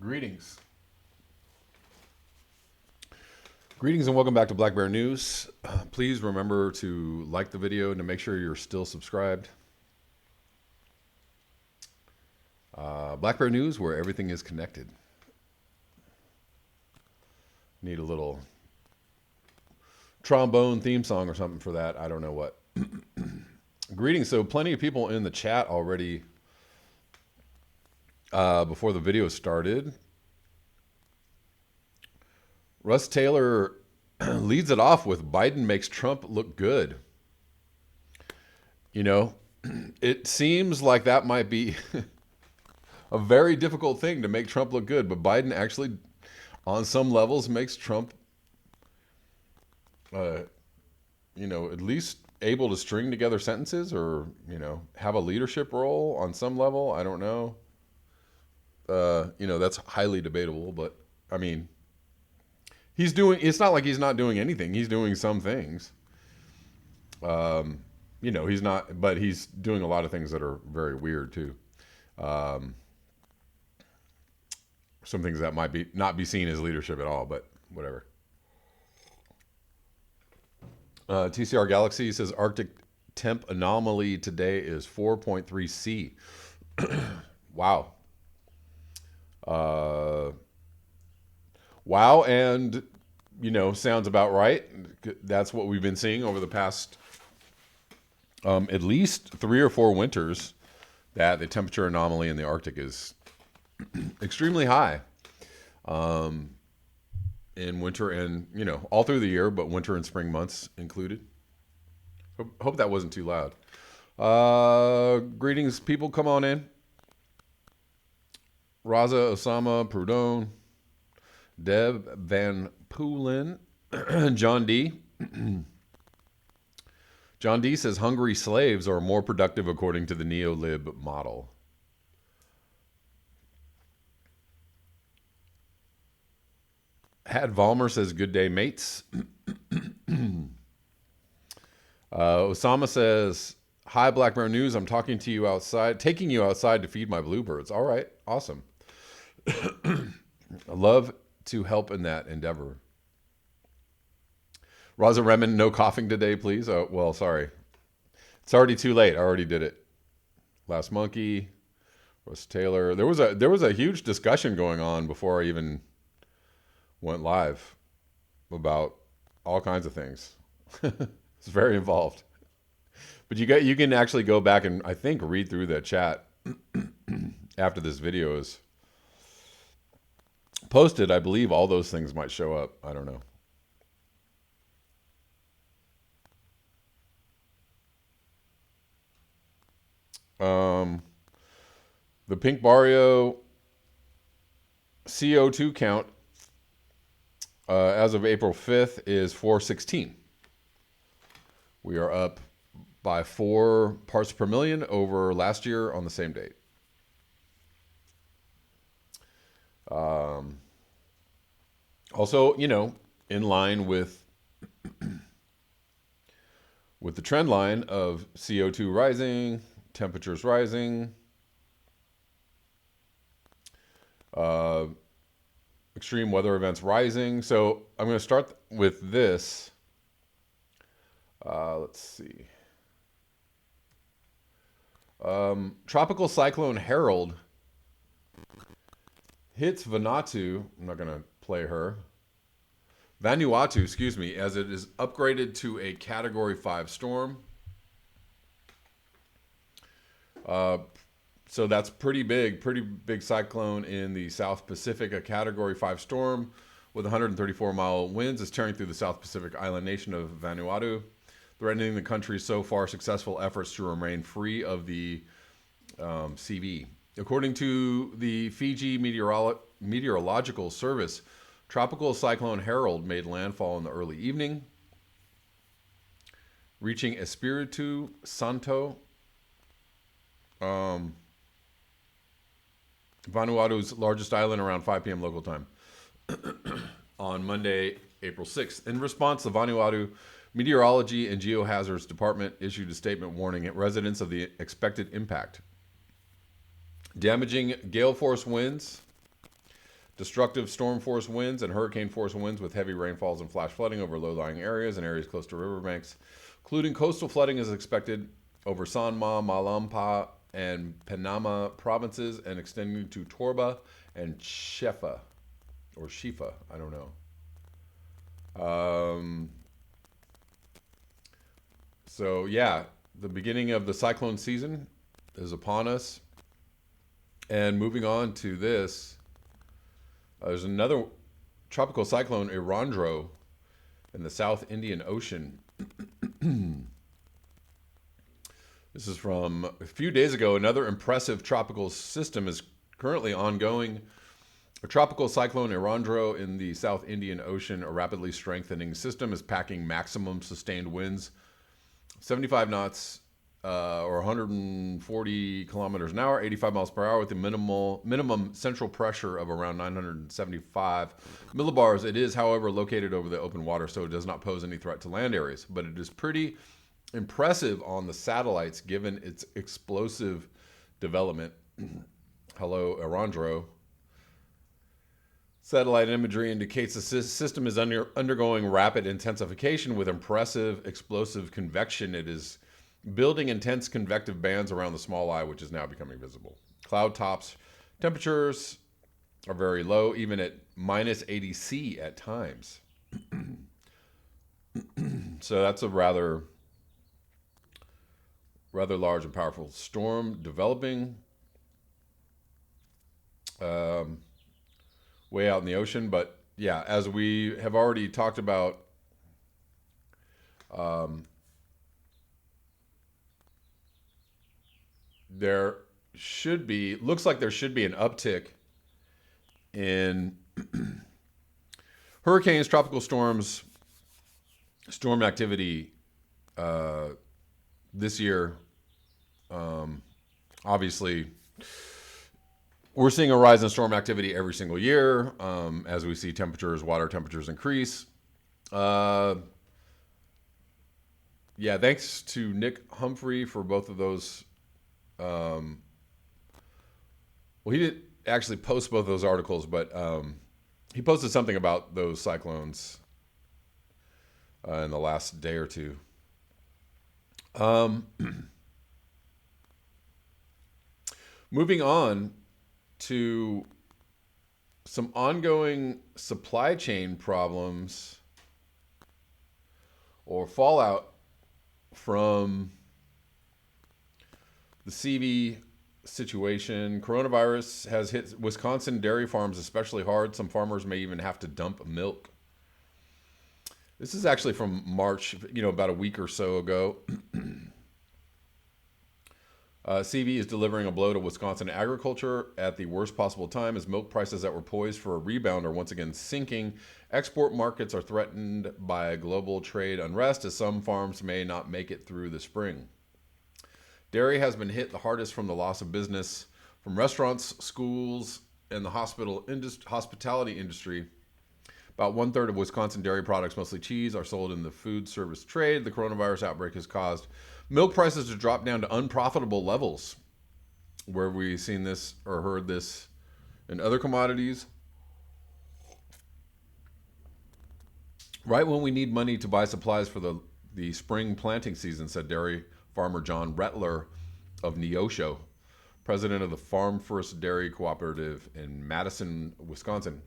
Greetings. Greetings and welcome back to Black Bear News. Please remember to like the video and to make sure you're still subscribed. Black Bear News, where everything is connected. Need a little trombone theme song or something for that. I don't know what. Greetings. So plenty of people in the chat already before the video started. Russ Taylor leads it off with Biden makes Trump look good. You know, it seems like that might be a very difficult thing to make Trump look good, but Biden actually, on some levels, makes Trump, at least able to string together sentences or, have a leadership role on some level. I don't know. That's highly debatable, but I mean, it's not like he's not doing anything. He's doing some things. He's not, but he's doing a lot of things that are very weird too. Some things that might not be seen as leadership at all, but whatever. TCR Galaxy says Arctic temp anomaly today is 4.3 C. Wow. Wow, and sounds about right. That's what we've been seeing over the past at least 3 or 4 winters, that the temperature anomaly in the Arctic is extremely high in winter and all through the year, but winter and spring months included. Hope that wasn't too loud. Greetings, people, come on in. Raza, Osama, Prudhomme, Deb Van Poolin, John D. John D says hungry slaves are more productive according to the neolib model. Had Valmer says good day, mates. Osama says, hi, Black Bear News. I'm taking you outside to feed my bluebirds. All right, awesome. I love to help in that endeavor. Raza Remen, no coughing today, please. Oh, well, sorry. It's already too late. I already did it. Last Monkey, Russ Taylor. There was a huge discussion going on before I even went live about all kinds of things. It's very involved. But you can actually go back and I think read through the chat after this video is posted. I believe all those things might show up. I don't know. The Pink Barrio CO2 count as of April 5th is 416. We are up by 4 parts per million over last year on the same date. Also, in line with the trend line of CO2 rising, temperatures rising, extreme weather events rising. So I'm going to start with this. Let's see. Tropical Cyclone Harold hits Vanuatu. I'm not going to play her. Vanuatu, excuse me, as it is upgraded to a Category 5 storm. So that's pretty big cyclone in the South Pacific. A Category 5 storm with 134-mile winds is tearing through the South Pacific island nation of Vanuatu, threatening the country's so far successful efforts to remain free of the CV. According to the Fiji Meteorological Service, Tropical Cyclone Harold made landfall in the early evening, reaching Espiritu Santo, Vanuatu's largest island, around 5 p.m. local time on Monday, April 6th. In response, the Vanuatu Meteorology and Geohazards Department issued a statement warning residents of the expected impact. Damaging gale force winds Destructive storm force winds and hurricane force winds with heavy rainfalls and flash flooding over low-lying areas and areas close to riverbanks, including coastal flooding is expected over Sanma, Malampa, and Panama provinces and extending to Torba and Shefa, or Shifa, I don't know. So yeah, the beginning of the cyclone season is upon us. And moving on to this, there's another tropical cyclone, Irandro, in the South Indian Ocean. This is from a few days ago. Another impressive tropical system is currently ongoing. A tropical cyclone, Irandro, in the South Indian Ocean, a rapidly strengthening system, is packing maximum sustained winds, 75 knots, or 140 kilometers an hour, 85 miles per hour, with a minimum central pressure of around 975 millibars. It is, however, located over the open water, so it does not pose any threat to land areas. But it is pretty impressive on the satellites, given its explosive development. Hello, Irandro. Satellite imagery indicates the system is undergoing rapid intensification with impressive explosive convection. It is building intense convective bands around the small eye, which is now becoming visible. Cloud tops temperatures are very low, even at minus 80 C at times. So that's a rather large and powerful storm developing way out in the ocean. But yeah, as we have already talked about, looks like there should be an uptick in hurricanes, tropical storms, storm activity this year. Obviously, we're seeing a rise in storm activity every single year as we see water temperatures increase. Yeah, thanks to Nick Humphrey for both of those. Well, he didn't actually post both of those articles, but he posted something about those cyclones in the last day or two. Moving on to some ongoing supply chain problems or fallout from the CV situation. Coronavirus has hit Wisconsin dairy farms especially hard. Some farmers may even have to dump milk. This is actually from March, about a week or so ago. CV is delivering a blow to Wisconsin agriculture at the worst possible time as milk prices that were poised for a rebound are once again sinking. Export markets are threatened by global trade unrest as some farms may not make it through the spring. Dairy has been hit the hardest from the loss of business from restaurants, schools, and the hospitality industry. About 1/3 of Wisconsin dairy products, mostly cheese, are sold in the food service trade. The coronavirus outbreak has caused milk prices to drop down to unprofitable levels. Where have we seen this or heard this in other commodities? Right when we need money to buy supplies for the spring planting season, said dairy farmer John Rettler of Neosho, president of the Farm First Dairy Cooperative in Madison, Wisconsin.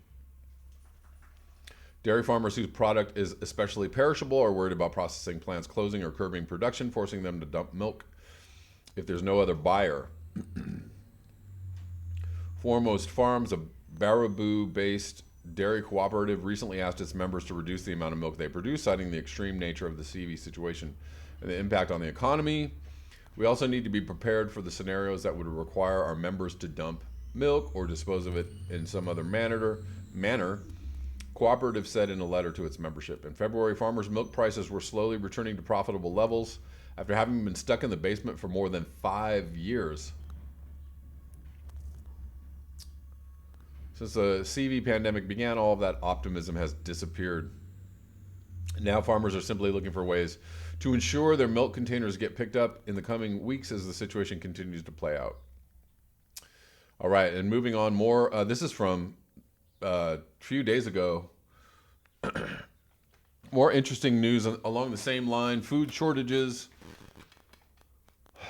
Dairy farmers whose product is especially perishable are worried about processing plants closing or curbing production, forcing them to dump milk if there's no other buyer. Foremost Farms, a Baraboo-based dairy cooperative, recently asked its members to reduce the amount of milk they produce, citing the extreme nature of the CV situation and the impact on the economy. We also need to be prepared for the scenarios that would require our members to dump milk or dispose of it in some other manner. Cooperative said in a letter to its membership. In February, farmers' milk prices were slowly returning to profitable levels after having been stuck in the basement for more than 5 years. Since the CV pandemic began, all of that optimism has disappeared. Now farmers are simply looking for ways to ensure their milk containers get picked up in the coming weeks as the situation continues to play out. All right, and moving on more. This is from a few days ago. More interesting news along the same line. Food shortages.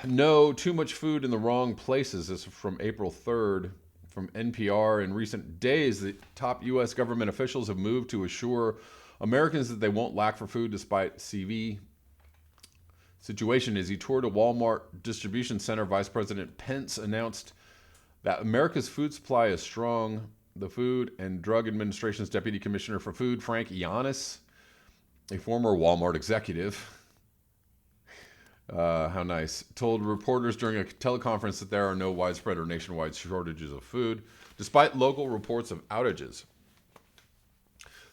No, too much food in the wrong places. This is from April 3rd from NPR. In recent days, the top U.S. government officials have moved to assure Americans that they won't lack for food despite CV situation. As he toured a Walmart distribution center, Vice President Pence announced that America's food supply is strong. The Food and Drug Administration's Deputy Commissioner for Food, Frank Yanis, a former Walmart executive, how nice, told reporters during a teleconference that there are no widespread or nationwide shortages of food, despite local reports of outages.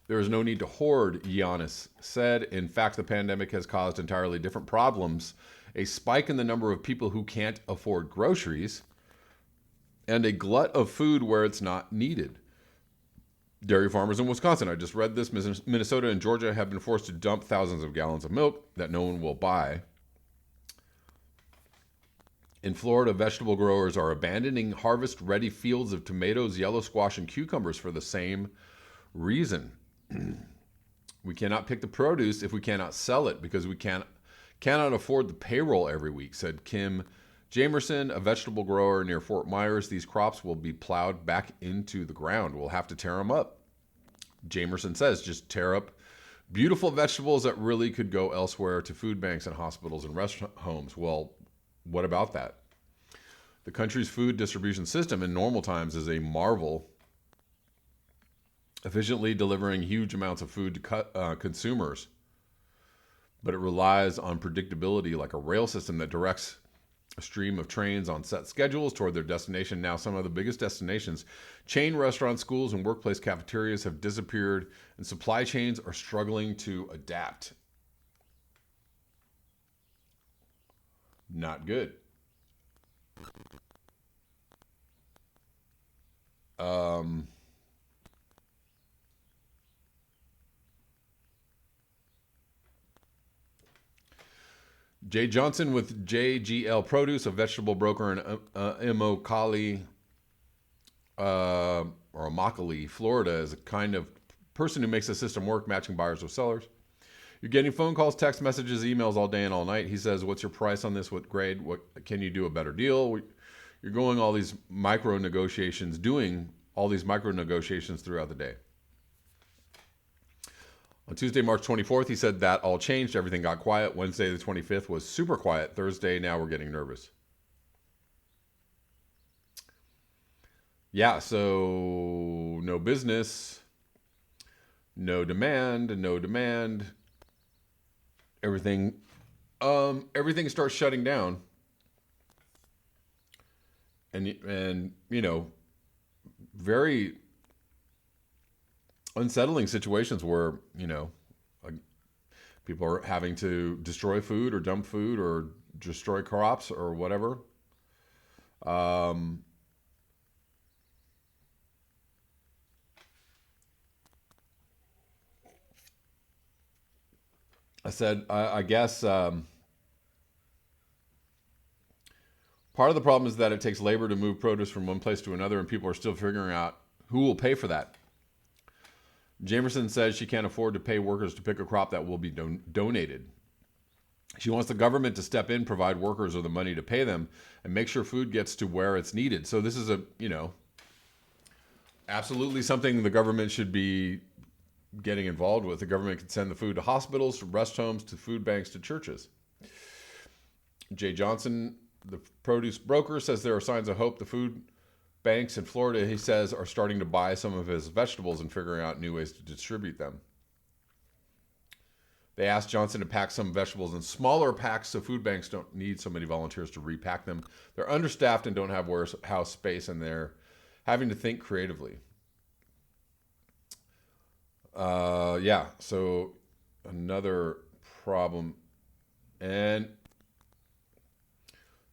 There is no need to hoard, Yanis said. In fact, the pandemic has caused entirely different problems: a spike in the number of people who can't afford groceries, and a glut of food where it's not needed. Dairy farmers in Wisconsin, I just read this, Minnesota and Georgia have been forced to dump thousands of gallons of milk that no one will buy. In Florida, vegetable growers are abandoning harvest-ready fields of tomatoes, yellow squash, and cucumbers for the same reason. We cannot pick the produce if we cannot sell it because we cannot afford the payroll every week, said Kim Jamerson, a vegetable grower near Fort Myers. These crops will be plowed back into the ground. We'll have to tear them up. Jamerson says, just tear up beautiful vegetables that really could go elsewhere to food banks and hospitals and rest homes. Well, what about that? The country's food distribution system in normal times is a marvel, efficiently delivering huge amounts of food to consumers. But it relies on predictability like a rail system that directs a stream of trains on set schedules toward their destination. Now, some of the biggest destinations, chain restaurants, schools, and workplace cafeterias have disappeared, and supply chains are struggling to adapt. Not good. Jay Johnson with JGL Produce, a vegetable broker in Immokalee, or Immokalee, Florida, is a kind of person who makes the system work, matching buyers with sellers. You're getting phone calls, text messages, emails all day and all night. He says, what's your price on this? What grade? What can you do a better deal? You're going all these micro negotiations, doing all these micro negotiations throughout the day. On Tuesday, March 24th, he said that all changed. Everything got quiet. Wednesday, the 25th, was super quiet. Thursday, now we're getting nervous. Yeah, so no business, no demand. Everything starts shutting down. And you know, very unsettling situations where, you know, people are having to destroy food or dump food or destroy crops or whatever. I guess part of the problem is that it takes labor to move produce from one place to another, and people are still figuring out who will pay for that. Jamerson says she can't afford to pay workers to pick a crop that will be donated. She wants the government to step in, provide workers with the money to pay them, and make sure food gets to where it's needed. So this is absolutely something the government should be getting involved with. The government can send the food to hospitals, to rest homes, to food banks, to churches. Jay Johnson, the produce broker, says there are signs of hope. The food banks in Florida, he says, are starting to buy some of his vegetables and figuring out new ways to distribute them. They asked Johnson to pack some vegetables in smaller packs so food banks don't need so many volunteers to repack them. They're understaffed and don't have warehouse space, and they're having to think creatively. So another problem. And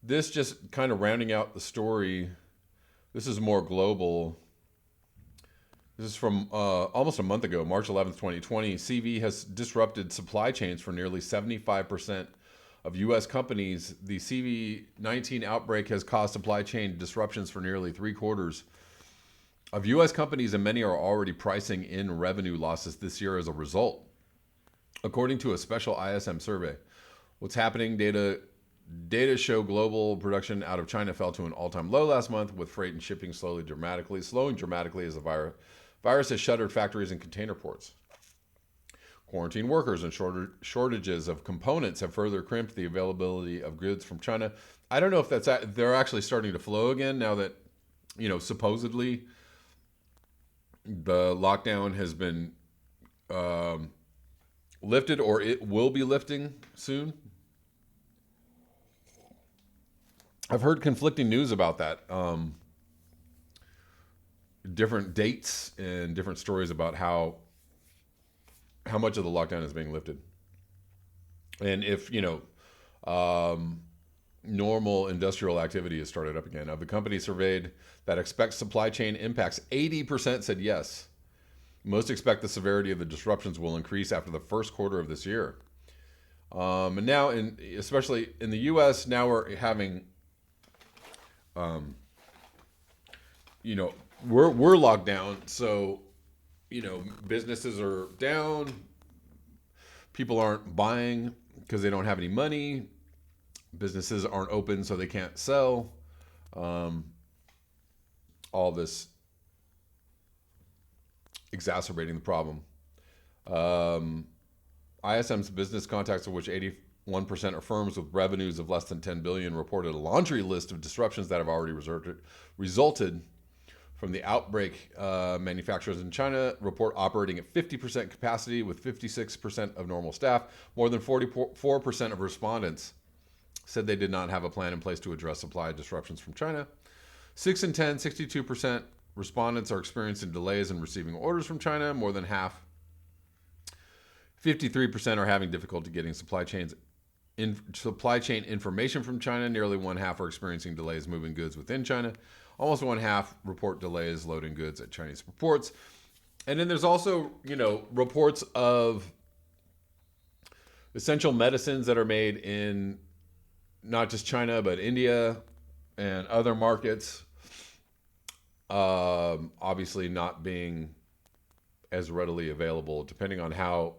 this just kind of rounding out the story. This is more global. This is from almost a month ago, March 11th, 2020. CV has disrupted supply chains for nearly 75% of U.S. companies. The CV-19 outbreak has caused supply chain disruptions for nearly 3/4 of U.S. companies, and many are already pricing in revenue losses this year as a result. According to a special ISM survey, what's happening data show global production out of China fell to an all-time low last month, with freight and shipping slowing dramatically as the virus has shuttered factories and container ports. Quarantine workers and shortages of components have further crimped the availability of goods from China. I don't know if they're actually starting to flow again now that, supposedly the lockdown has been lifted, or it will be lifting soon. I've heard conflicting news about that. Different dates and different stories about how much of the lockdown is being lifted. And if, normal industrial activity has started up again. Of the companies surveyed that expect supply chain impacts, 80% said yes. Most expect the severity of the disruptions will increase after the first quarter of this year. And now, especially in the U.S., now we're having, we're locked down. So, businesses are down. People aren't buying because they don't have any money. Businesses aren't open, so they can't sell. All this exacerbating the problem. ISM's business contacts, of which 81% are firms with revenues of less than $10 billion, reported a laundry list of disruptions that have already resulted from the outbreak. Manufacturers in China report operating at 50% capacity with 56% of normal staff. More than 44% of respondents said they did not have a plan in place to address supply disruptions from China. 6 in 10, 62% respondents are experiencing delays in receiving orders from China. More than half, 53%, are having difficulty getting supply chain information from China. Nearly one half are experiencing delays moving goods within China. Almost one half report delays loading goods at Chinese ports. And then there's also, reports of essential medicines that are made in not just China, but India and other markets, obviously not being as readily available, depending on how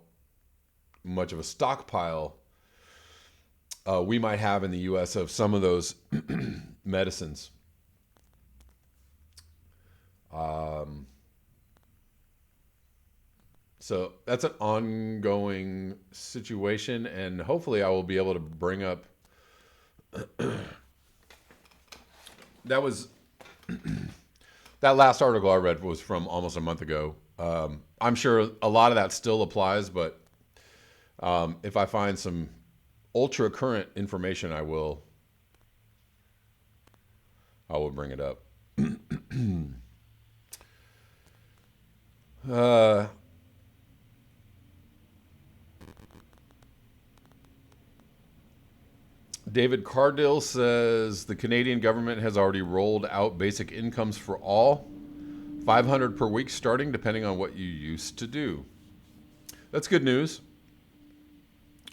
much of a stockpile we might have in the U.S. of some of those medicines. So that's an ongoing situation, and hopefully I will be able to bring up that last article I read was from almost a month ago. I'm sure a lot of that still applies, but if I find some ultra current information, I will bring it up. David Cardill says the Canadian government has already rolled out basic incomes for all, $500 per week starting, depending on what you used to do. That's good news.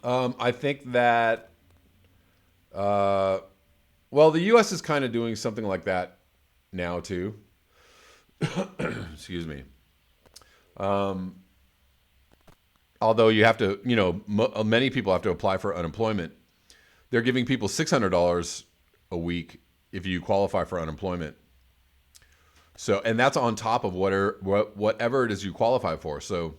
I think that, the U.S. is kind of doing something like that now too. Excuse me. Although you have to, many people have to apply for unemployment. They're giving people $600 a week if you qualify for unemployment. So, and that's on top of whatever it is you qualify for. So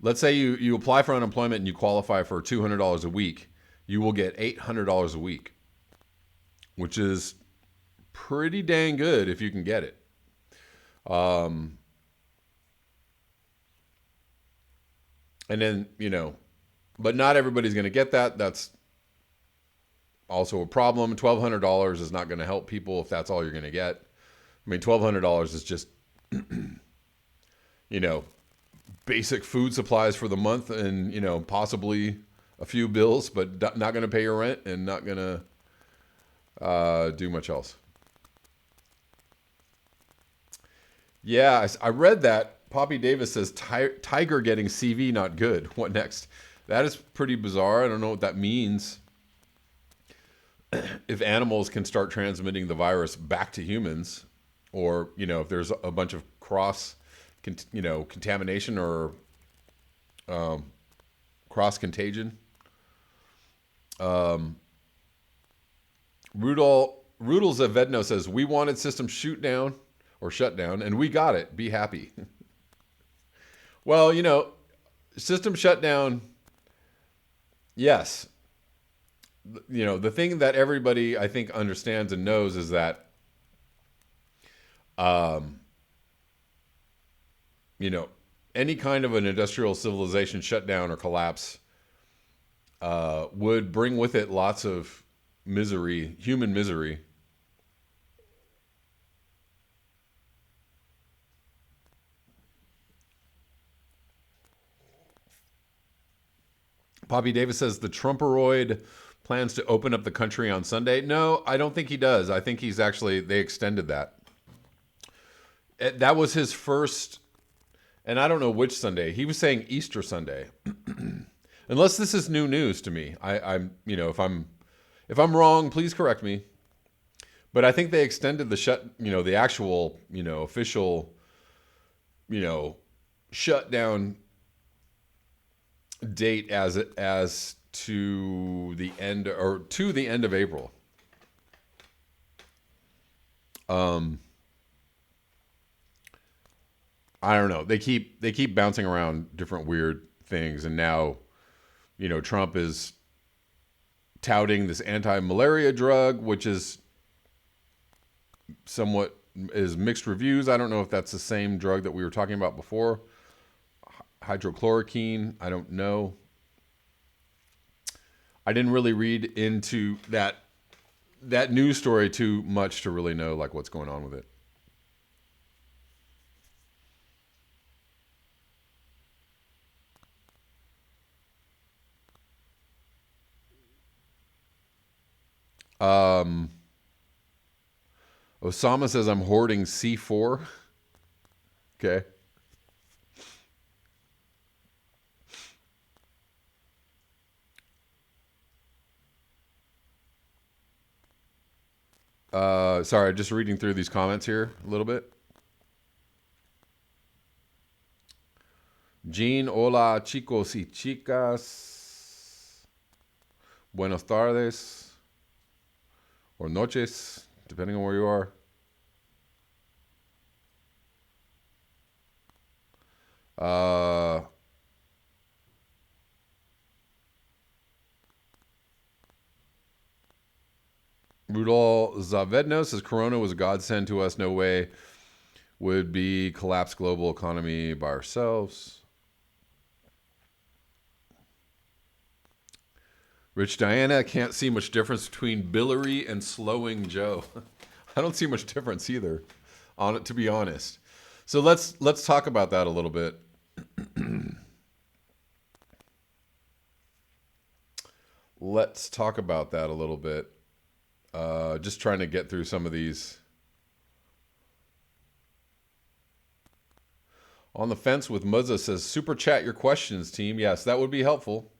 let's say you apply for unemployment and you qualify for $200 a week. You will get $800 a week, which is pretty dang good if you can get it. And then, but not everybody's going to get that. That's also a problem. $1,200 is not going to help people if that's all you're going to get. I mean, $1,200 is just, basic food supplies for the month and, possibly a few bills, but not going to pay your rent and not going to do much else. Yeah, I read that. Poppy Davis says, tiger getting CV, not good. What next? That is pretty bizarre. I don't know what that means. If animals can start transmitting the virus back to humans, or if there's a bunch of contamination or cross contagion. Rudel Zavedno says, we wanted system shut down, and we got it. Be happy. Well, system shutdown, yes. The thing that everybody, I think, understands and knows is that, any kind of an industrial civilization shutdown or collapse would bring with it lots of misery, human misery. Poppy Davis says the Trumperoid plans to open up the country on Sunday. No, I don't think he does. I think they extended that. That was his first, and I don't know which Sunday. He was saying Easter Sunday. Unless this is new news to me. If I'm wrong, please correct me. But I think they extended the actual, official, shutdown date as to the end of April. I don't know. They keep bouncing around different weird things, and now, Trump is touting this anti-malaria drug, which is mixed reviews. I don't know if that's the same drug that we were talking about before. Hydrochloroquine, I don't know. I didn't really read into that news story too much to really know what's going on with it. Osama says I'm hoarding C4. Okay. Sorry, just reading through these comments here a little bit. Jean, hola chicos y chicas. Buenas tardes. Or noches, depending on where you are. Rudolf Zavedno says Corona was a godsend to us. No way would be collapse global economy by ourselves. Rich Diana can't see much difference between Billary and Slowing Joe. I don't see much difference either, to be honest. So let's talk about that a little bit. Let's talk about that a little bit. Just trying to get through some of these. On the Fence with Muzza says, super chat your questions, team. Yes, that would be helpful.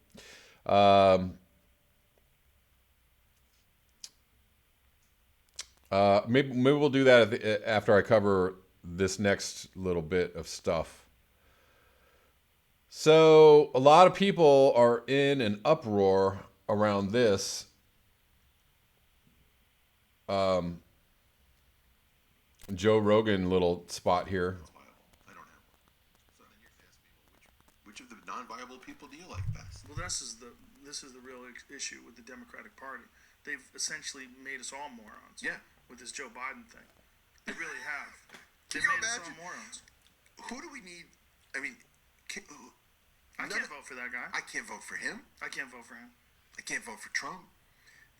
Maybe we'll do that after I cover this next little bit of stuff. So a lot of people are in an uproar around this. Joe Rogan little spot here. I don't have one. It's not in your fast people. Which of the non-viable people do you like best? Well, this is the real issue with the Democratic Party. They've essentially made us all morons. Yeah. With this Joe Biden thing, they really have. Can They've you made us imagine? all morons. Who do we need? I mean, I can't vote for that guy. I can't vote for him. I can't vote for him. I can't vote for Trump.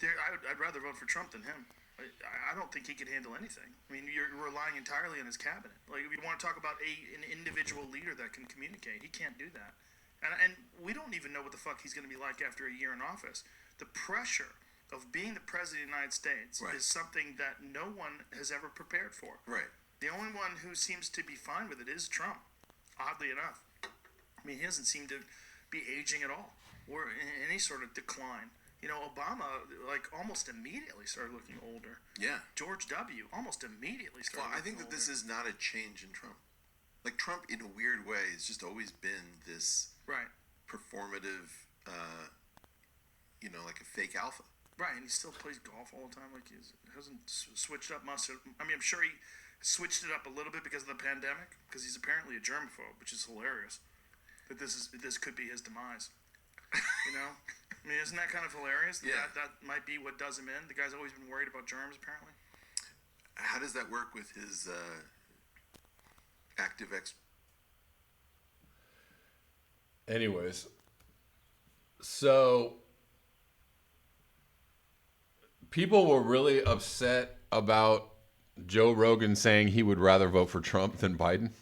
I'd rather vote for Trump than him. I don't think he could handle anything. I mean, you're relying entirely on his cabinet. If you want to talk about an individual leader that can communicate, he can't do that. And we don't even know what the fuck he's going to be like after a year in office. The pressure of being the president of the United States is something that no one has ever prepared for. Right. The only one who seems to be fine with it is Trump, oddly enough. I mean, he doesn't seem to be aging at all or in any sort of decline. Obama, like, almost immediately started looking older. Yeah. George W. almost immediately started Well, I think looking that this older. is not a change in Trump. Like, Trump, in a weird way, has just always been this Right. performative, like a fake alpha. Right, and he still plays golf all the time. Like, he hasn't switched up much. I mean, I'm sure he switched it up a little bit because of the pandemic, because he's apparently a germaphobe, which is hilarious. That this could be his demise. I mean, isn't that kind of hilarious? Yeah. That might be what does him in. The guy's always been worried about germs, apparently. How does that work with his active ex? Anyways, so people were really upset about Joe Rogan saying he would rather vote for Trump than Biden.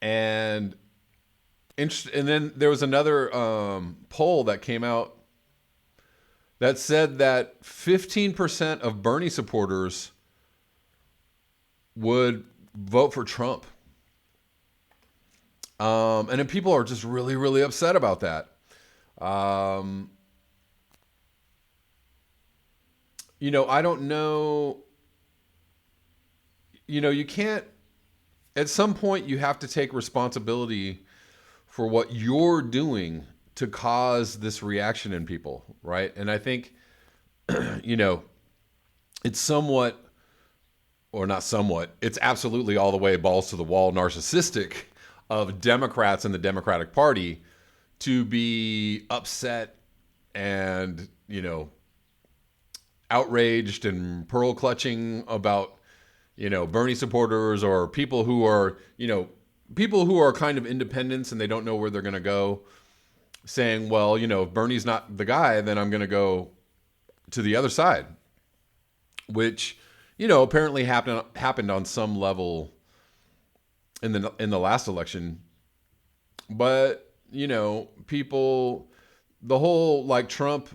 And then there was another poll that came out that said that 15% of Bernie supporters would vote for Trump. And then people are just really, really upset about that. I don't know. You can't, at some point, you have to take responsibility for what you're doing to cause this reaction in people, right? And I think, it's somewhat, or not somewhat, it's absolutely all the way balls to the wall narcissistic of Democrats and the Democratic Party to be upset and, outraged and pearl clutching about, Bernie supporters or people who are kind of independents and they don't know where they're going to go, saying, well, if Bernie's not the guy, then I'm going to go to the other side, which, apparently happened on some level in the last election. But, people, the whole like Trump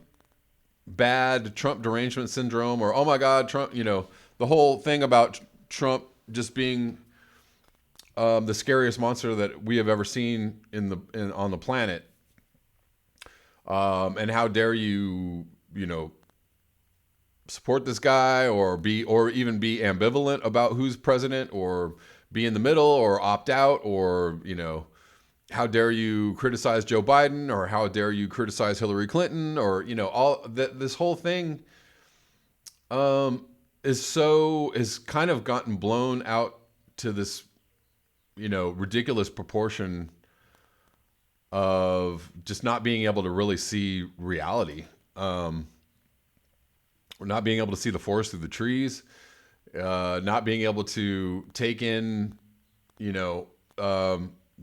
derangement syndrome, or, oh my God, Trump, the whole thing about Trump just being the scariest monster that we have ever seen on the planet. And how dare you, support this guy or even be ambivalent about who's president, or be in the middle, or opt out, or, how dare you criticize Joe Biden, or how dare you criticize Hillary Clinton, or, all that. This whole thing is kind of gotten blown out to this, ridiculous proportion of just not being able to really see reality. We're not being able to see the forest through the trees, not being able to take in,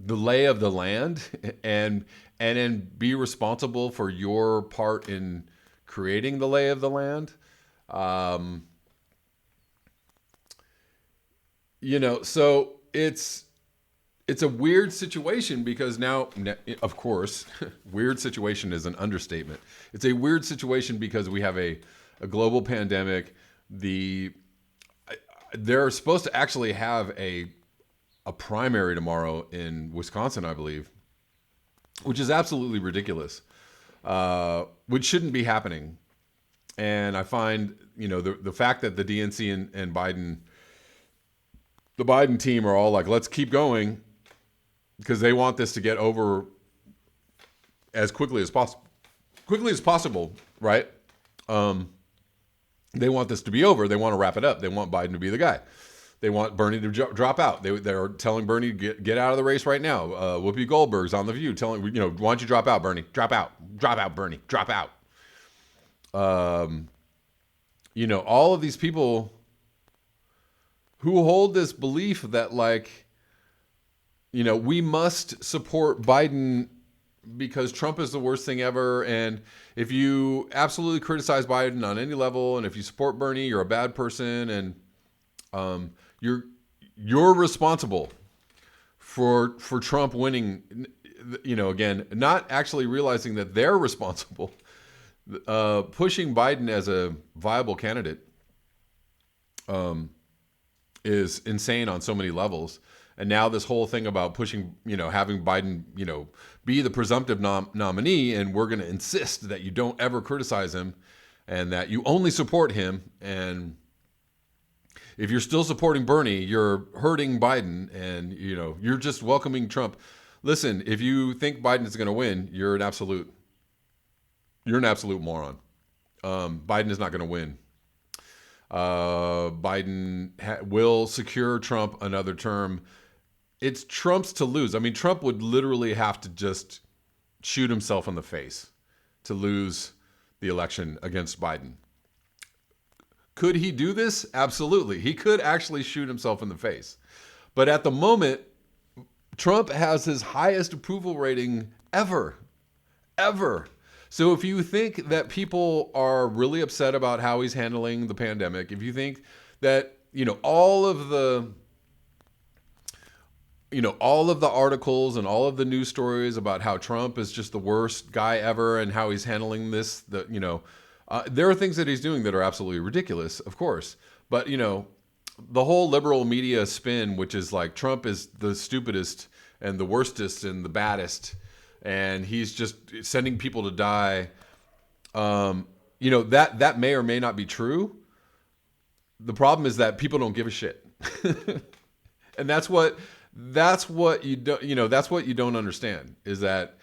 the lay of the land and then be responsible for your part in creating the lay of the land. So it's a weird situation because now, of course, weird situation is an understatement. It's a weird situation because we have a global pandemic. They're supposed to actually have a primary tomorrow in Wisconsin, I believe, which is absolutely ridiculous, which shouldn't be happening. And I find, the fact that the DNC and the Biden team are all like, let's keep going, because they want this to get over as quickly as possible, right? They want this to be over. They want to wrap it up. They want Biden to be the guy. They want Bernie to drop out. They're telling Bernie, get out of the race right now. Whoopi Goldberg's on The View telling, why don't you drop out, Bernie? Drop out, Bernie, drop out. All of these people who hold this belief that, like, we must support Biden because Trump is the worst thing ever. And if you absolutely criticize Biden on any level, and if you support Bernie, you're a bad person. And you're responsible for Trump winning, again, not actually realizing that they're responsible, pushing Biden as a viable candidate, is insane on so many levels. And now this whole thing about pushing, having Biden, be the presumptive nominee, and we're going to insist that you don't ever criticize him and that you only support him. And if you're still supporting Bernie, you're hurting Biden, and you're just welcoming Trump. Listen, if you think Biden is going to win, you're an absolute moron. Biden is not going to win. Biden will secure Trump another term. It's Trump's to lose. I mean, Trump would literally have to just shoot himself in the face to lose the election against Biden. Could he do this? Absolutely. He could actually shoot himself in the face. But at the moment, Trump has his highest approval rating ever. So if you think that people are really upset about how he's handling the pandemic, if you think that, all of the articles and all of the news stories about how Trump is just the worst guy ever and how he's handling this, there are things that he's doing that are absolutely ridiculous, of course. But, the whole liberal media spin, which is like Trump is the stupidest and the worstest and the baddest, and he's just sending people to die, that may or may not be true. The problem is that people don't give a shit. And that's what you don't understand, is that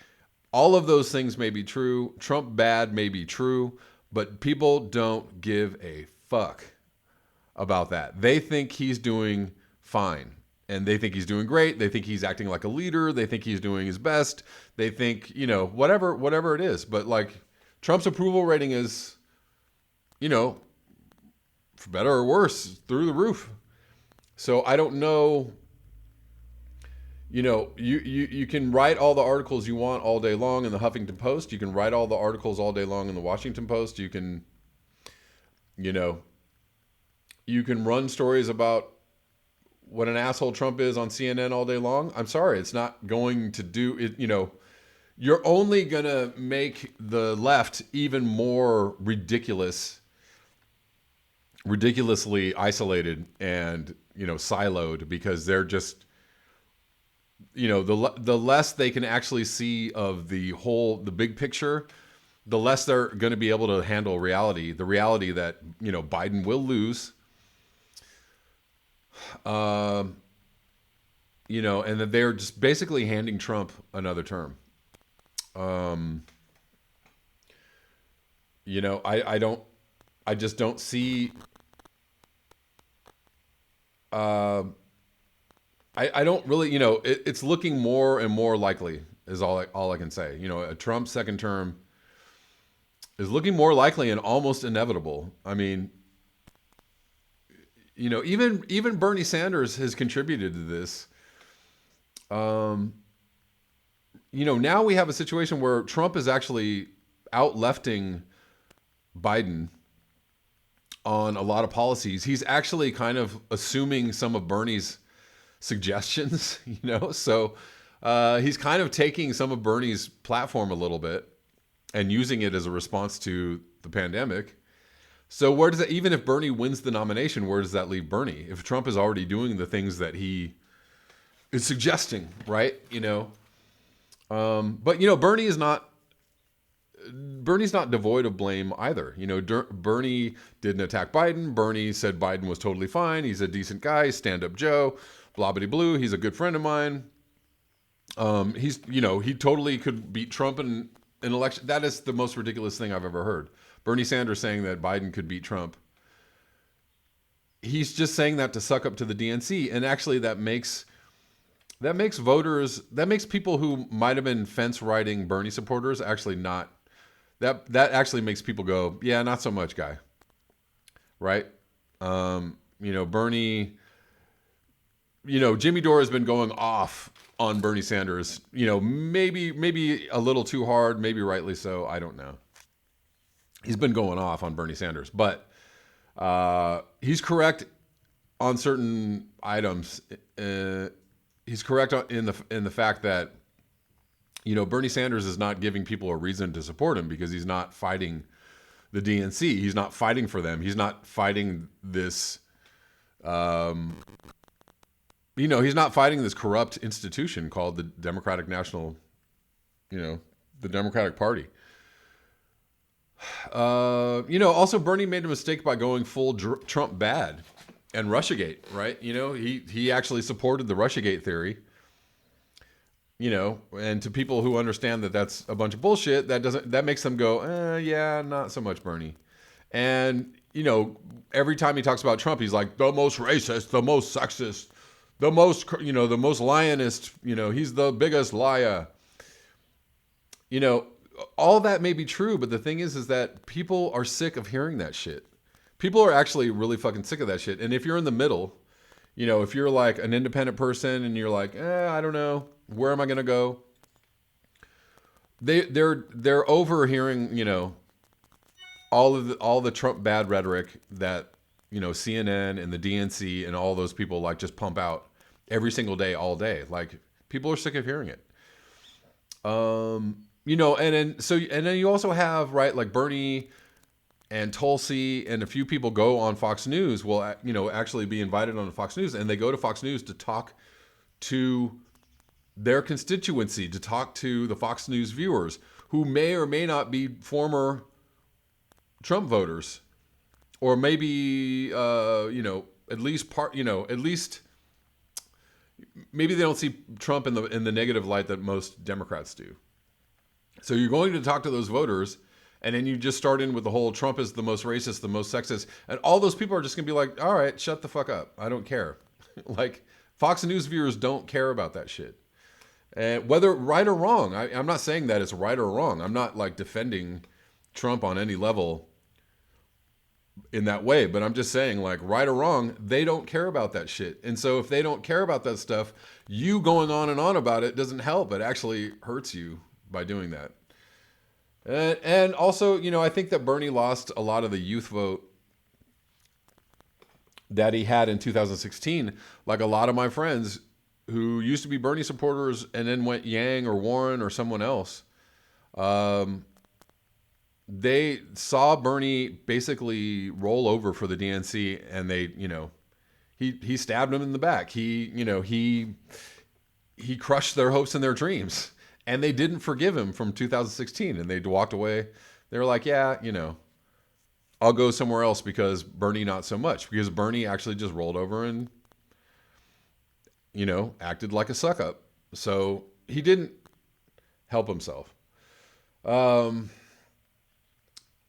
all of those things may be true. Trump bad may be true, but people don't give a fuck about that. They think he's doing fine, and they think he's doing great. They think he's acting like a leader. They think he's doing his best. They think, whatever it is. But like, Trump's approval rating is, for better or worse, through the roof. So I don't know. You can write all the articles you want all day long in the Huffington Post. You can write all the articles all day long in the Washington Post. You can, you can run stories about what an asshole Trump is on CNN all day long. I'm sorry, it's not going to do it. You're only going to make the left even more ridiculously isolated and, siloed, because they're just, the less they can actually see of the big picture, the less they're going to be able to handle reality, the reality that, Biden will lose, and that they're just basically handing Trump another term. I just don't see, I don't really, it's looking more and more likely is all I can say. A Trump second term is looking more likely and almost inevitable. I mean, even Bernie Sanders has contributed to this. Now we have a situation where Trump is actually out-lefting Biden on a lot of policies. He's actually kind of assuming some of Bernie's suggestions, so he's kind of taking some of Bernie's platform a little bit and using it as a response to the pandemic. So where does that, even if Bernie wins the nomination, where does that leave Bernie? If Trump is already doing the things that he is suggesting, right? But Bernie's not devoid of blame either. Bernie didn't attack Biden. Bernie said Biden was totally fine. He's a decent guy, stand-up Joe, blah, blah, blue. He's a good friend of mine. He totally could beat Trump in an election. That is the most ridiculous thing I've ever heard. Bernie Sanders saying that Biden could beat Trump. He's just saying that to suck up to the DNC. And actually that makes voters, that makes people who might have been fence riding Bernie supporters actually not, that actually makes people go, yeah, not so much, guy. Right? Bernie, Jimmy Dore has been going off on Bernie Sanders, maybe a little too hard, maybe rightly so. I don't know. He's been going off on Bernie Sanders, but he's correct on certain items. He's correct in the fact that Bernie Sanders is not giving people a reason to support him because he's not fighting the DNC. He's not fighting for them. He's not fighting this he's not fighting this corrupt institution called the Democratic National, the Democratic Party. Also Bernie made a mistake by going full Trump bad and Russiagate, right? He actually supported the Russiagate theory. And to people who understand that that's a bunch of bullshit, that makes them go, yeah, not so much Bernie. And, every time he talks about Trump, he's like the most racist, the most sexist, the most, the most lionist, he's the biggest liar. All that may be true, but the thing is that people are sick of hearing that shit. People are actually really fucking sick of that shit. And if you're in the middle, if you're like an independent person and you're like, I don't know, where am I going to go? They're overhearing, all the Trump bad rhetoric that, CNN and the DNC and all those people like just pump out every single day, all day. Like people are sick of hearing it. And then you also have, right, like Bernie and Tulsi and a few people go on Fox News will, actually be invited on Fox News, and they go to Fox News to talk to their constituency, to talk to the Fox News viewers who may or may not be former Trump voters, or maybe, at least maybe they don't see Trump in the negative light that most Democrats do. So you're going to talk to those voters, and then you just start in with the whole Trump is the most racist, the most sexist, and all those people are just going to be like, all right, shut the fuck up. I don't care. Like Fox News viewers don't care about that shit. And whether right or wrong, I'm not saying that it's right or wrong. I'm not like defending Trump on any level in that way, but I'm just saying, like, right or wrong, they don't care about that shit. And so if they don't care about that stuff, you going on and on about it doesn't help. It actually hurts you by doing that. And also, I think that Bernie lost a lot of the youth vote that he had in 2016. Like a lot of my friends who used to be Bernie supporters and then went Yang or Warren or someone else, they saw Bernie basically roll over for the DNC, and they, he stabbed them in the back. He crushed their hopes and their dreams, and they didn't forgive him from 2016, and they walked away. They were like, yeah, I'll go somewhere else because Bernie not so much, because Bernie actually just rolled over and, acted like a suck up. So he didn't help himself.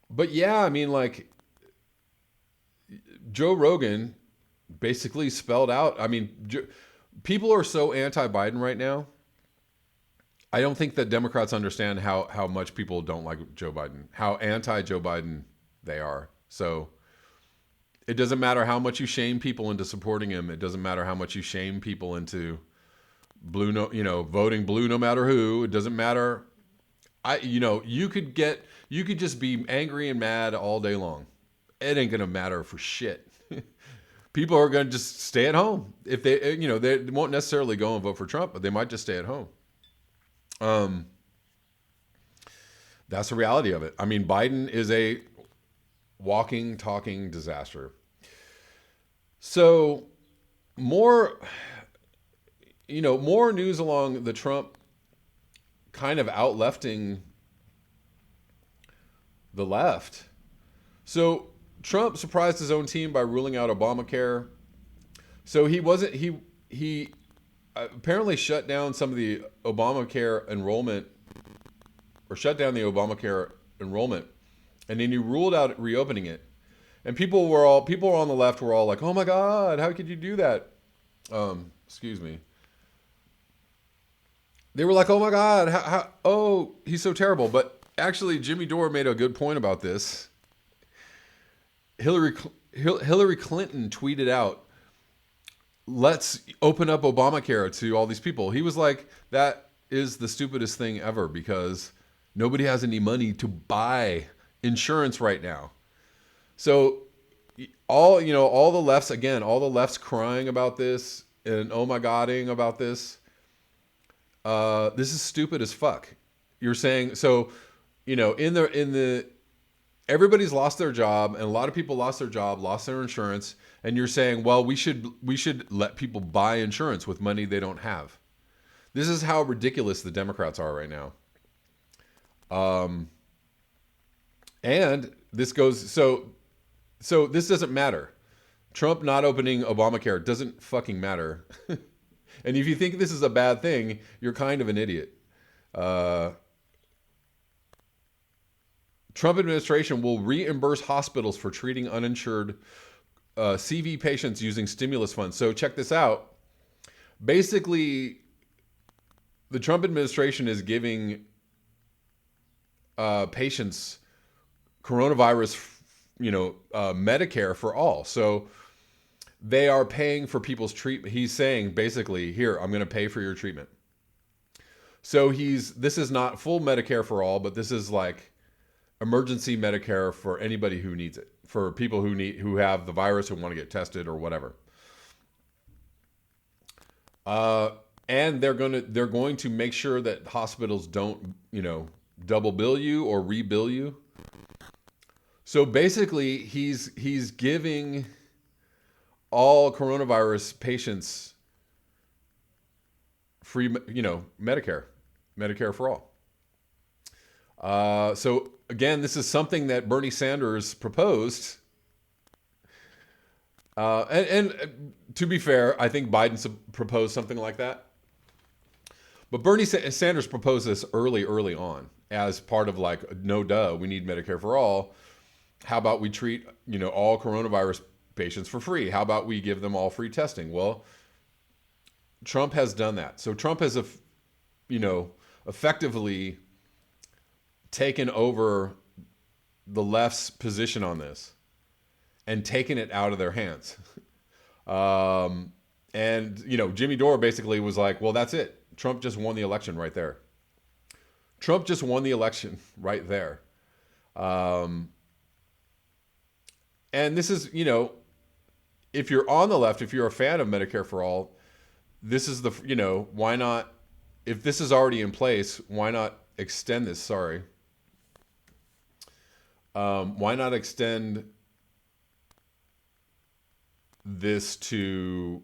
But yeah, I mean, like, Joe Rogan basically spelled out, I mean, people are so anti-Biden right now. I don't think that Democrats understand how much people don't like Joe Biden, how anti-Joe Biden they are. So it doesn't matter how much you shame people into supporting him. It doesn't matter how much you shame people into voting blue no matter who. It doesn't matter. You could just be angry and mad all day long. It ain't gonna matter for shit. People are gonna just stay at home. If they won't necessarily go and vote for Trump, but they might just stay at home. That's the reality of it. I mean, Biden is a walking, talking disaster. So more news along the Trump kind of out-lefting the left. So Trump surprised his own team by ruling out Obamacare. So he apparently shut down some of the Obamacare enrollment, or shut down the Obamacare enrollment, and then he ruled out reopening it. And people on the left were all like, "Oh my God, how could you do that?" Excuse me. They were like, "Oh my God, he's so terrible." But actually, Jimmy Dore made a good point about this. Hillary Clinton tweeted out, "Let's open up Obamacare to all these people." He was like, "That is the stupidest thing ever, because nobody has any money to buy insurance right now." So all the left's crying about this and oh my godding about this. This is stupid as fuck. You're saying, so, everybody's lost their job, and a lot of people lost their job, lost their insurance, And you're saying, well, we should let people buy insurance with money they don't have. This is how ridiculous the Democrats are right now. And this goes so this doesn't matter. Trump not opening Obamacare doesn't fucking matter. And if you think this is a bad thing, you're kind of an idiot. Trump administration will reimburse hospitals for treating uninsured CV patients using stimulus funds. So check this out. Basically, the Trump administration is giving patients coronavirus, Medicare for all. So they are paying for people's treatment. He's saying basically, here, I'm going to pay for your treatment. So this is not full Medicare for all, but this is like emergency Medicare for anybody who needs it, for people who have the virus and want to get tested or whatever. And they're going to make sure that hospitals don't, double bill you or rebill you. So basically, he's giving all coronavirus patients free, Medicare for all. So again, this is something that Bernie Sanders proposed. And to be fair, I think Biden proposed something like that. But Bernie Sanders proposed this early on as part of like, no duh, we need Medicare for all. How about we treat, all coronavirus patients for free? How about we give them all free testing? Well, Trump has done that. So Trump has, effectively taken over the left's position on this and taken it out of their hands. And Jimmy Dore basically was like, well, that's it. Trump just won the election right there. Trump just won the election right there. And this is, if you're on the left, if you're a fan of Medicare for all, this is why not, if this is already in place, why not extend this? Sorry. Why not extend this to,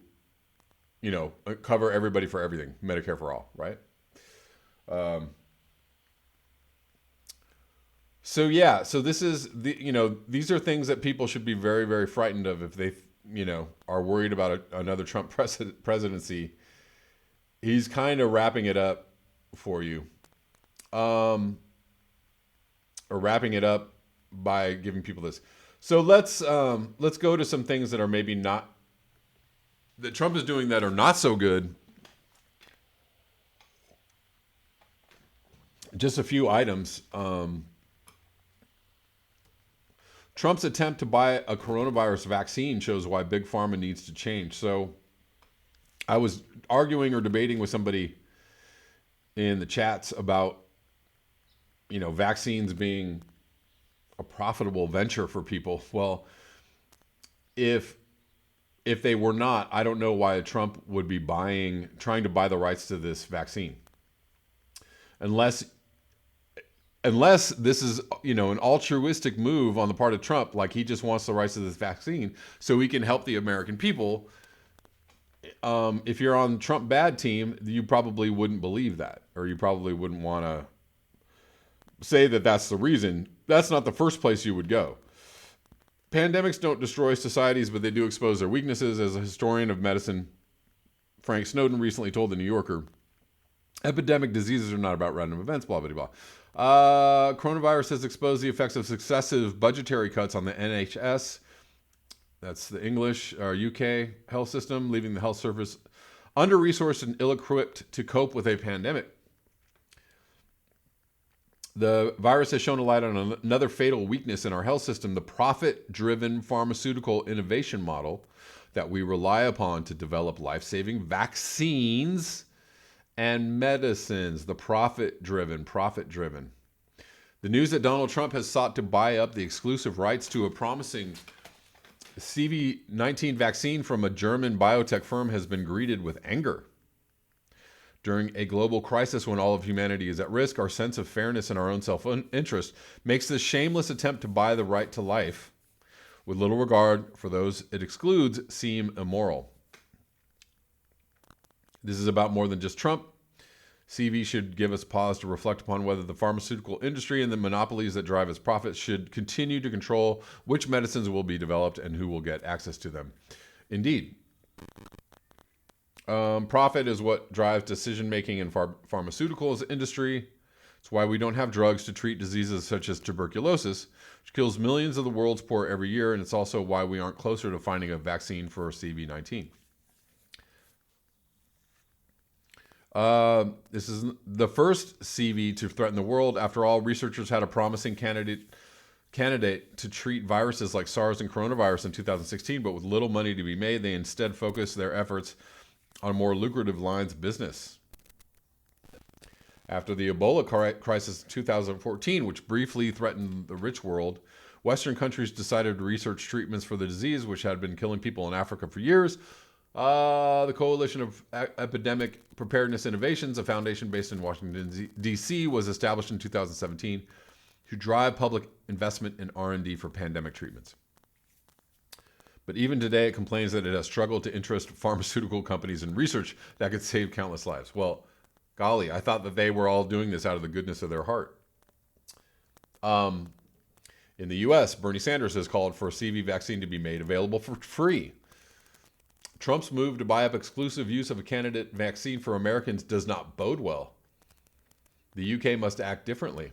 cover everybody for everything, Medicare for all, right? So this is these are things that people should be very, very frightened of if they, are worried about another Trump presidency. He's kind of wrapping it up for you, or wrapping it up by giving people this. So let's go to some things that are maybe not that Trump is doing that are not so good. Just a few items. Trump's attempt to buy a coronavirus vaccine shows why Big Pharma needs to change. So I was arguing or debating with somebody in the chats about, vaccines being a profitable venture for people. Well, if they were not, I don't know why Trump would be trying to buy the rights to this vaccine. Unless this is, an altruistic move on the part of Trump, like he just wants the rights to this vaccine so he can help the American people. If you're on Trump bad team, you probably wouldn't believe that, or you probably wouldn't want to say that that's the reason. That's not the first place you would go. Pandemics don't destroy societies, but they do expose their weaknesses. As a historian of medicine, Frank Snowden recently told The New Yorker, epidemic diseases are not about random events, blah, blah, blah. Coronavirus has exposed the effects of successive budgetary cuts on the NHS. That's the English or UK health system, leaving the health service under-resourced and ill-equipped to cope with a pandemic. The virus has shown a light on another fatal weakness in our health system, the profit-driven pharmaceutical innovation model that we rely upon to develop life-saving vaccines and medicines. The profit-driven. The news that Donald Trump has sought to buy up the exclusive rights to a promising CV-19 vaccine from a German biotech firm has been greeted with anger. During a global crisis when all of humanity is at risk, our sense of fairness and our own self-interest makes this shameless attempt to buy the right to life with little regard for those it excludes, seem immoral. This is about more than just Trump. CV should give us pause to reflect upon whether the pharmaceutical industry and the monopolies that drive its profits should continue to control which medicines will be developed and who will get access to them. Indeed. Profit is what drives decision-making in pharmaceuticals industry. It's why we don't have drugs to treat diseases such as tuberculosis, which kills millions of the world's poor every year, and it's also why we aren't closer to finding a vaccine for CV-19. This is the first CV to threaten the world. After all, researchers had a promising candidate to treat viruses like SARS and coronavirus in 2016, but with little money to be made, they instead focused their efforts on more lucrative lines of business. After the Ebola crisis in 2014, which briefly threatened the rich world, Western countries decided to research treatments for the disease, which had been killing people in Africa for years. The Coalition of Epidemic Preparedness Innovations, a foundation based in Washington, D.C., was established in 2017 to drive public investment in R&D for pandemic treatments. But even today, it complains that it has struggled to interest pharmaceutical companies in research that could save countless lives. Well, golly, I thought that they were all doing this out of the goodness of their heart. In the U.S., Bernie Sanders has called for a CV vaccine to be made available for free. Trump's move to buy up exclusive use of a candidate vaccine for Americans does not bode well. The UK must act differently.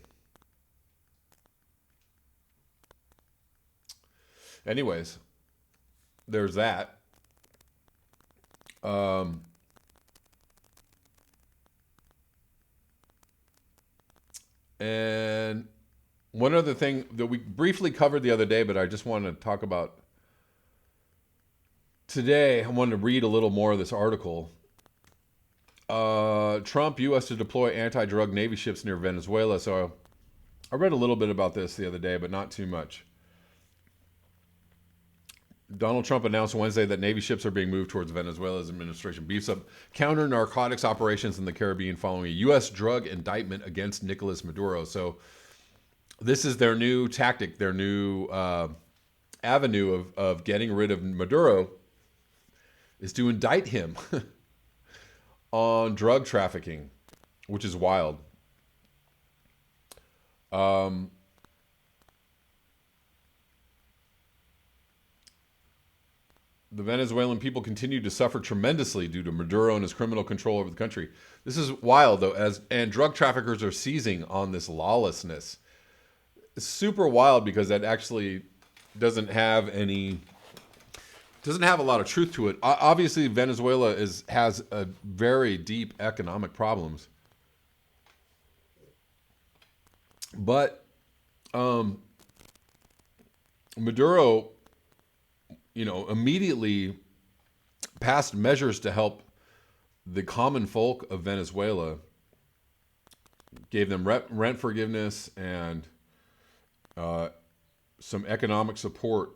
Anyways, there's that. And one other thing that we briefly covered the other day, but I just wanted to talk about today. I wanted to read a little more of this article. Trump, U.S. to deploy anti-drug Navy ships near Venezuela. So I read a little bit about this the other day, but not too much. Donald Trump announced Wednesday that Navy ships are being moved towards Venezuela's administration beefs up counter-narcotics operations in the Caribbean following a U.S. drug indictment against Nicolas Maduro. So this is their new tactic, their new avenue of getting rid of Maduro is to indict him on drug trafficking, which is wild. The Venezuelan people continue to suffer tremendously due to Maduro and his criminal control over the country. This is wild, though, and drug traffickers are seizing on this lawlessness. It's super wild because that actually doesn't have a lot of truth to it. Obviously, Venezuela has a very deep economic problems, but Maduro, immediately passed measures to help the common folk of Venezuela, gave them rent forgiveness and some economic support.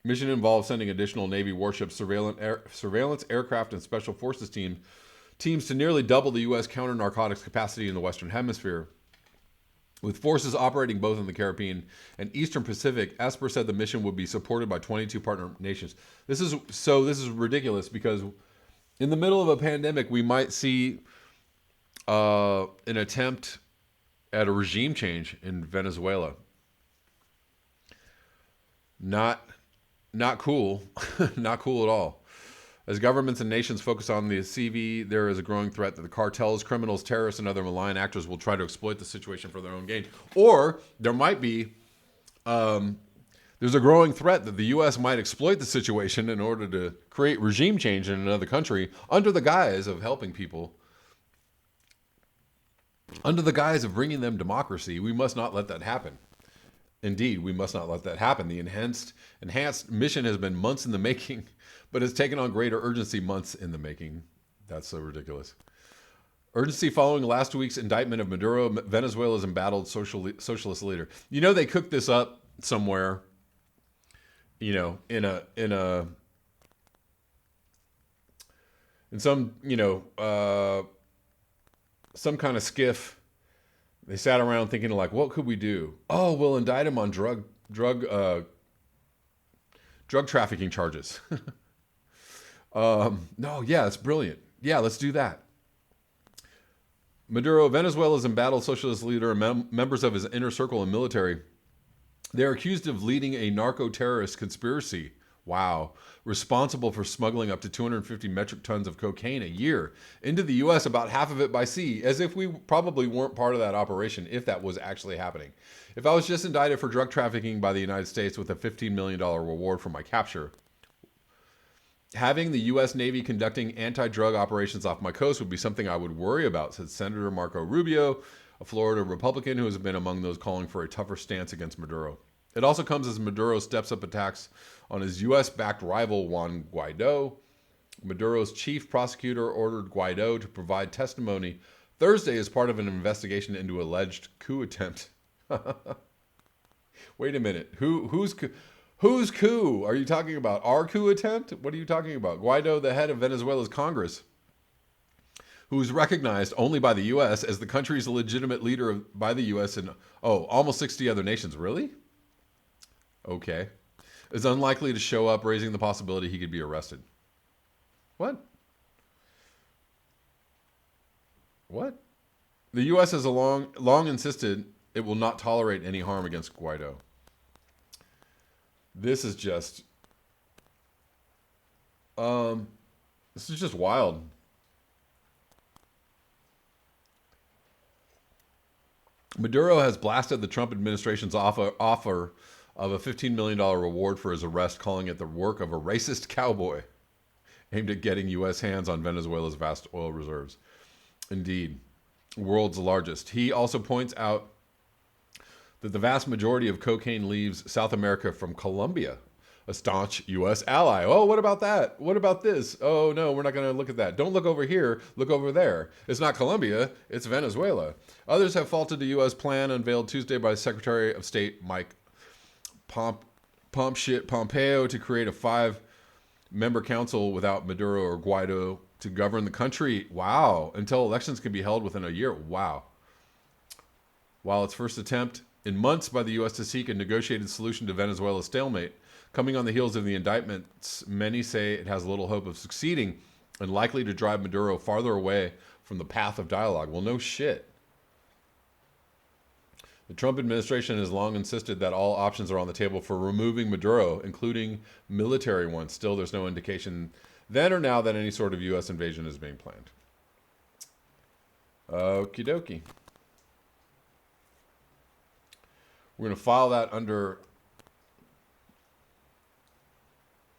Mission involved sending additional Navy warships, surveillance aircraft, and special forces teams to nearly double the U.S. counter-narcotics capacity in the Western Hemisphere. With forces operating both in the Caribbean and Eastern Pacific, Esper said the mission would be supported by 22 partner nations. This is ridiculous because in the middle of a pandemic, we might see an attempt at a regime change in Venezuela. Not cool. Not cool at all. As governments and nations focus on the CV, there is a growing threat that the cartels, criminals, terrorists, and other malign actors will try to exploit the situation for their own gain. Or there might be, there's a growing threat that the U.S. might exploit the situation in order to create regime change in another country under the guise of helping people, under the guise of bringing them democracy. We must not let that happen. Indeed, we must not let that happen. The enhanced mission has been months in the making, but has taken on greater urgency months in the making. That's so ridiculous. Urgency following last week's indictment of Maduro, Venezuela's embattled socialist leader. They cooked this up somewhere, in some kind of skiff. They sat around thinking like, what could we do? Oh, we'll indict him on drug drug trafficking charges. No, yeah, it's brilliant. Yeah, let's do that. Maduro, Venezuela's embattled socialist leader and members of his inner circle and military. They are accused of leading a narco-terrorist conspiracy. Wow. Responsible for smuggling up to 250 metric tons of cocaine a year into the U.S., about half of it by sea, as if we probably weren't part of that operation, if that was actually happening. If I was just indicted for drug trafficking by the United States with a $15 million reward for my capture, having the U.S. Navy conducting anti-drug operations off my coast would be something I would worry about, said Senator Marco Rubio, a Florida Republican who has been among those calling for a tougher stance against Maduro. It also comes as Maduro steps up attacks on his U.S.-backed rival Juan Guaido. Maduro's chief prosecutor ordered Guaido to provide testimony Thursday as part of an investigation into alleged coup attempt. Wait a minute. Whose coup? Are you talking about our coup attempt? What are you talking about? Guaido, the head of Venezuela's Congress, who is recognized only by the U.S. as the country's legitimate leader by the U.S. and, almost 60 other nations. Really? Okay. Is unlikely to show up, raising the possibility he could be arrested. What? The U.S. has long insisted it will not tolerate any harm against Guaido. This is just... this is just wild. Maduro has blasted the Trump administration's offer of a $15 million reward for his arrest, calling it the work of a racist cowboy aimed at getting U.S. hands on Venezuela's vast oil reserves. Indeed, world's largest. He also points out that the vast majority of cocaine leaves South America from Colombia, a staunch U.S. ally. Oh, what about that? What about this? Oh, no, we're not going to look at that. Don't look over here. Look over there. It's not Colombia. It's Venezuela. Others have faulted the U.S. plan unveiled Tuesday by Secretary of State Mike Pompeo to create a 5-member council without Maduro or Guaido to govern the country. Wow. Until elections can be held within a year. Wow. While its first attempt in months by the U.S. to seek a negotiated solution to Venezuela's stalemate, coming on the heels of the indictments, many say it has little hope of succeeding and likely to drive Maduro farther away from the path of dialogue. Well, no shit. The Trump administration has long insisted that all options are on the table for removing Maduro, including military ones. Still, there's no indication then or now that any sort of U.S. invasion is being planned. Okie dokie. We're going to file that under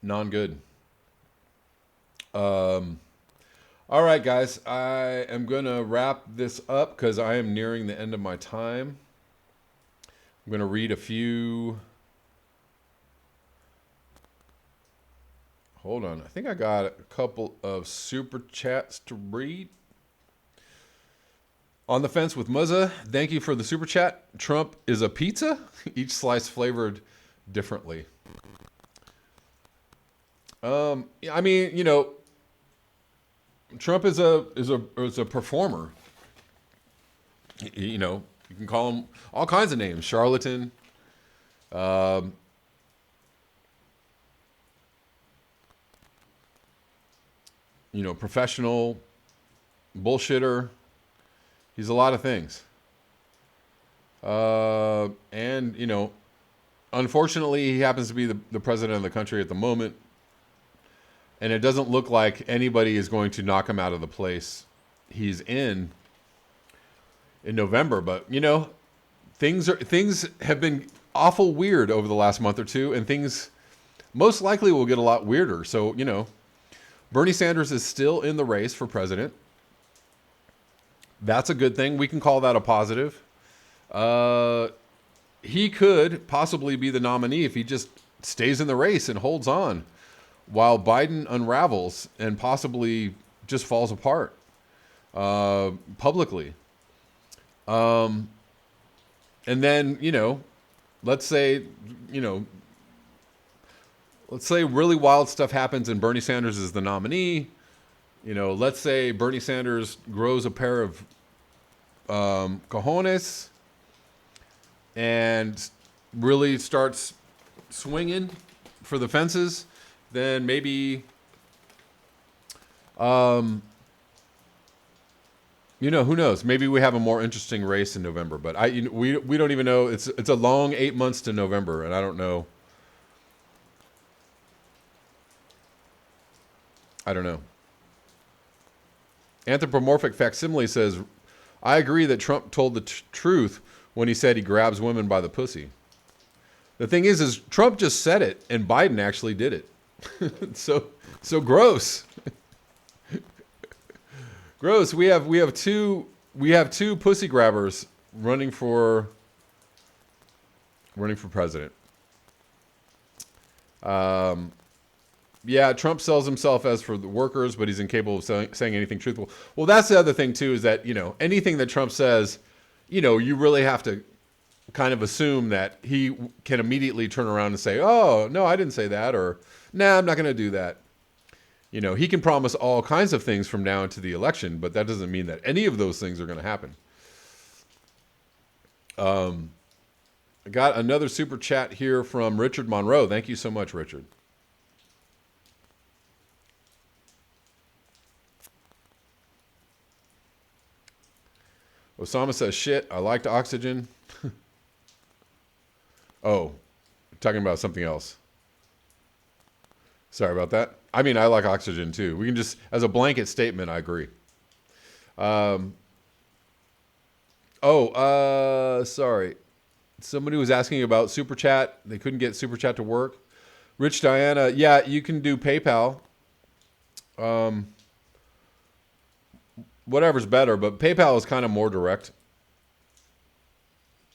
non-good. All right, guys. I am going to wrap this up because I am nearing the end of my time. I'm going to read a few. Hold on. I think I got a couple of super chats to read. On the Fence with Muzza, thank you for the super chat. Trump is a pizza, each slice flavored differently. I mean, you know, Trump is a performer. You know, you can call him all kinds of names, charlatan. You know, professional, bullshitter. He's a lot of things. And, you know, unfortunately, he happens to be the president of the country at the moment. And it doesn't look like anybody is going to knock him out of the place he's in November. But, you know, things have been awful weird over the last month or two. And things most likely will get a lot weirder. So, you know, Bernie Sanders is still in the race for president. That's a good thing. We can call that a positive. He could possibly be the nominee if he just stays in the race and holds on while Biden unravels and possibly just falls apart publicly. And then, you know, let's say really wild stuff happens and Bernie Sanders is the nominee. You know, let's say Bernie Sanders grows a pair of cojones and really starts swinging for the fences, then maybe, you know, who knows? Maybe we have a more interesting race in November. But we don't even know. It's a long 8 months to November, and I don't know. I don't know. Anthropomorphic Facsimile says, I agree that Trump told the truth when he said he grabs women by the pussy. The thing is Trump just said it, and Biden actually did it. so gross. Gross. We have two pussy grabbers running for president. Yeah, Trump sells himself as for the workers, but he's incapable of saying anything truthful. Well, that's the other thing too, is that, you know, anything that Trump says, you know, you really have to kind of assume that he can immediately turn around and say, oh, no, I didn't say that, or nah, I'm not going to do that. You know, he can promise all kinds of things from now into the election, but that doesn't mean that any of those things are going to happen. I got another super chat here from Richard Monroe. Thank you so much, Richard. Osama says, shit, I liked oxygen. Oh, talking about something else. Sorry about that. I mean, I like oxygen too. We can just, as a blanket statement, I agree. Sorry. Somebody was asking about Super Chat. They couldn't get Super Chat to work. Rich Diana, yeah, you can do PayPal. Whatever's better, but PayPal is kind of more direct.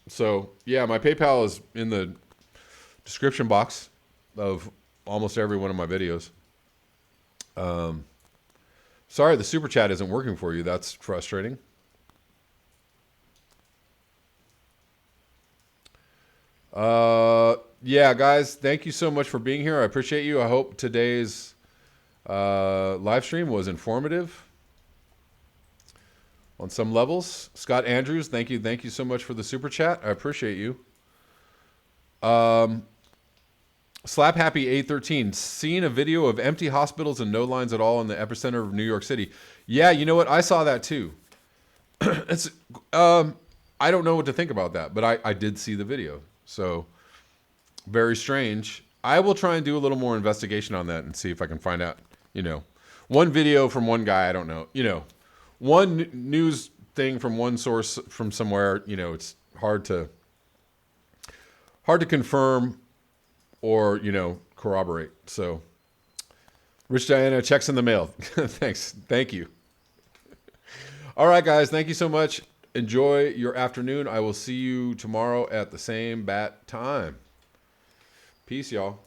So, yeah, my PayPal is in the description box of almost every one of my videos. Sorry, the Super Chat isn't working for you. That's frustrating. Yeah, guys, thank you so much for being here. I appreciate you. I hope today's live stream was informative on some levels. Scott Andrews, thank you so much for the super chat. I appreciate you. Slap Happy 813, seen a video of empty hospitals and no lines at all in the epicenter of New York City. Yeah, you know what? I saw that too. It's I don't know what to think about that, but I did see the video. So very strange. I will try and do a little more investigation on that and see if I can find out, you know, one video from one guy, I don't know, you know, one news thing from one source from somewhere, you know, it's hard to confirm or, you know, corroborate. So Rich Diana, checks in the mail. Thanks. Thank you. All right, guys. Thank you so much. Enjoy your afternoon. I will see you tomorrow at the same bat time. Peace, y'all.